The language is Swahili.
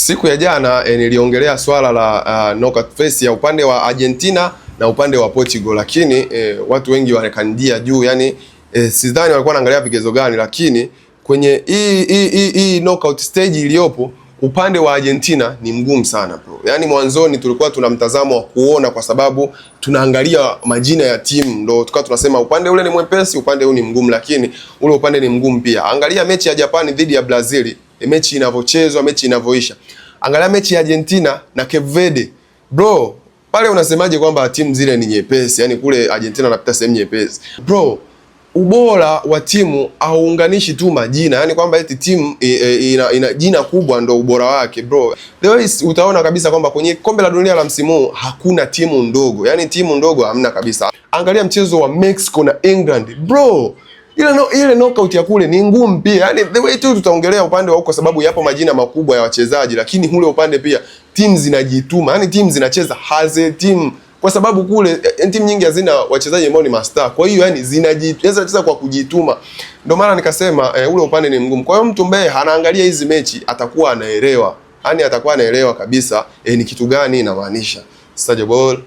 Siku ya jana niliongelea swala la knockout phase ya upande wa Argentina na upande wa Portugal, lakini watu wengi wanakandia juu, yani sidhani walikuwa wanaangalia vigezo gani, lakini kwenye hii knockout stage iliyopo upande wa Argentina ni mgumu sana bro. Yani mwanzoni tulikuwa tuna mtazamo wa kuona, kwa sababu tunaangalia majina ya timu ndo tukawa tunasema upande ule ni mwepesi, upande huu ni mgumu, lakini ule upande ni mgumu pia. Angalia mechi ya Japan dhidi ya Brazil, mechi inavyochezwa, mechi inavyoisha. Angalia mechi ya Argentina na Cape Verde. Bro, pale unasemaje kwamba timu zile ni nyepesi? Yani kule Argentina anapita sehemu nyepesi. Bro, ubora wa timu hauunganishi tu majina. Yani kwamba eti timu ina jina kubwa ndo ubora wake, bro. Leo utaona kabisa kwamba kwenye kombe la dunia la msimu hakuna timu ndogo. Yani timu ndogo hamna kabisa. Angalia mchezo wa Mexico na England. Bro, ile knockout ya kule ni ngumu pia. Yani the way tu tutaongelea upande wa huko, sababu yapo majina makubwa ya wachezaji, lakini ule upande pia timu zinajituma. Yani timu zinacheza haze timu, kwa sababu kule timu nyingi hazina wachezaji ambao ni master. Kwa hiyo yani zinacheza kwa kujituma. Ndio maana nikasema ule upande ni mgumu. Kwa hiyo mtu ambaye anaangalia hizi mechi atakuwa anaelewa. Yani atakuwa anaelewa kabisa ni kitu gani inamaanisha. Stage ball.